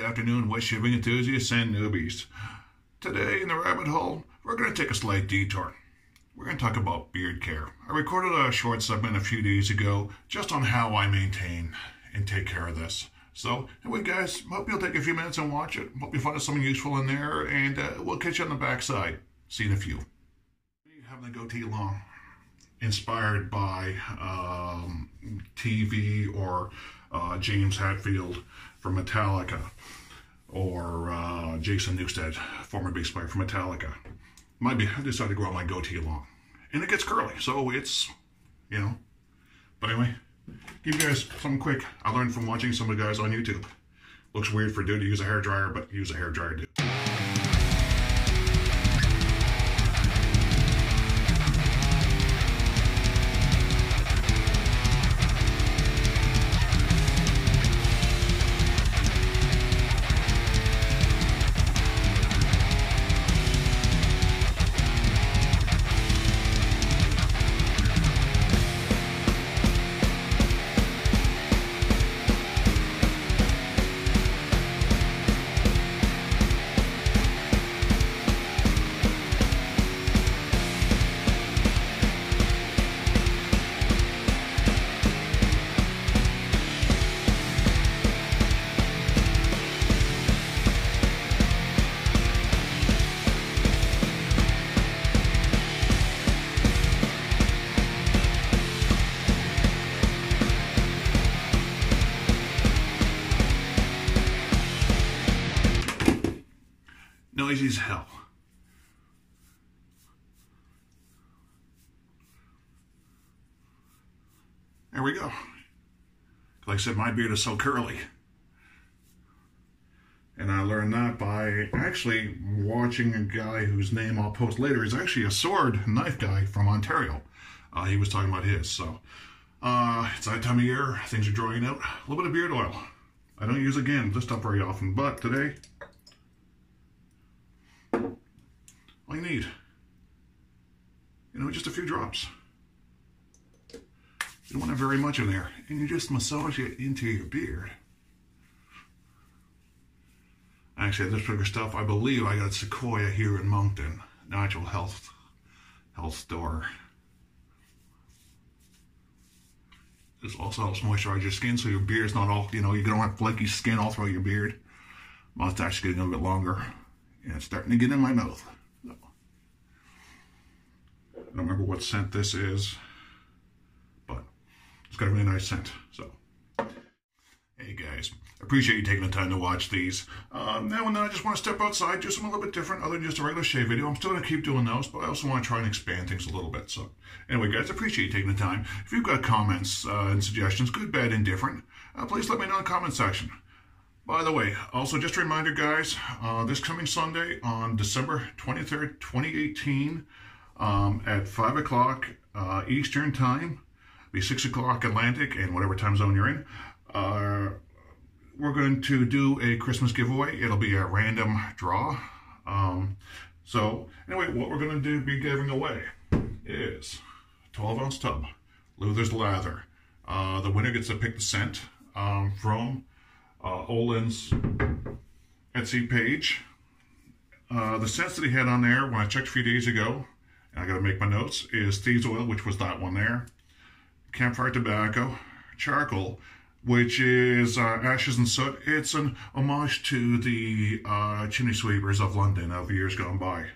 afternoon, wetshaving enthusiasts and newbies. Today in the rabbit hole, we're going to take a slight detour. We're going to talk about beard care. I recorded a short segment a few days ago just on how I maintain and take care of this. So, anyway guys, hope you'll take a few minutes and watch it. Hope you find something useful in there, and we'll catch you on the backside. See you in a few. Having the goatee long, inspired by TV or James Hetfield from Metallica, or Jason Newsted, former bass player from Metallica. I decided to grow my goatee long, and it gets curly, so it's, you know. But anyway, give you guys something quick. I learned from watching some of the guys on YouTube. Looks weird for a dude to use a hairdryer, but use a hairdryer, dude. Noisy as hell. There we go. Like I said, my beard is so curly. And I learned that by actually watching a guy whose name I'll post later. He's actually a sword knife guy from Ontario. He was talking about his. So it's that time of year. Things are drying out. A little bit of beard oil. I don't use this stuff very often, but today, all you need, just a few drops. You don't want to have very much in there, and you just massage it into your beard. Actually, this particular stuff, I believe I got at Sequoia here in Moncton, natural health store. This also helps moisturize your skin, so your beard's not all, you don't have flaky skin all throughout your beard. Mustache getting a little bit longer, and it's starting to get in my mouth. I don't remember what scent this is, but it's got a really nice scent. So, hey guys, appreciate you taking the time to watch these. Now and then I just want to step outside, do something a little bit different other than just a regular shave video. I'm still going to keep doing those, but I also want to try and expand things a little bit. So, anyway guys, appreciate you taking the time. If you've got comments and suggestions, good, bad, indifferent, please let me know in the comment section. By the way, also just a reminder guys, this coming Sunday on December 23rd, 2018, at 5 o'clock Eastern time, be 6 o'clock Atlantic, and whatever time zone you're in, we're going to do a Christmas giveaway. It'll be a random draw. So anyway, what we're going to be giving away is a 12-ounce tub, Luther's Lather. The winner gets to pick the scent from Olin's Etsy page. The scents that he had on there when I checked a few days ago, and I got to make my notes, is Thieves oil, which was that one there, campfire tobacco, charcoal, which is ashes and soot. It's an homage to the chimney sweepers of London of years gone by.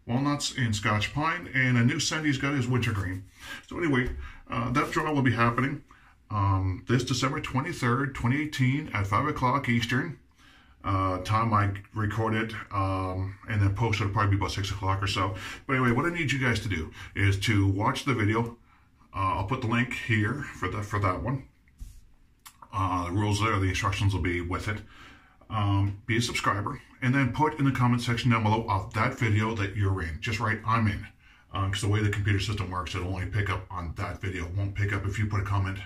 Walnuts and Scotch pine, and a new scent he's got is wintergreen. So anyway, that draw will be happening this December 23rd, 2018 at 5 o'clock Eastern. Time I record it, and then post it, it'll probably be about 6 o'clock or so. But anyway, what I need you guys to do is to watch the video. I'll put the link here for that one. The rules there, the instructions will be with it. Be a subscriber, and then put in the comment section down below of that video that you're in. Just write, I'm in. Because the way the computer system works, it'll only pick up on that video. It won't pick up if you put a comment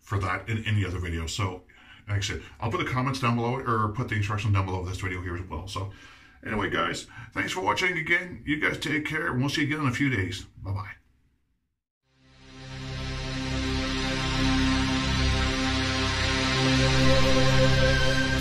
for that in any other video. So, like I said, I'll put the comments down below, or put the instructions down below this video here as well. So, anyway, guys, thanks for watching again. You guys take care, and we'll see you again in a few days. Bye-bye. bye.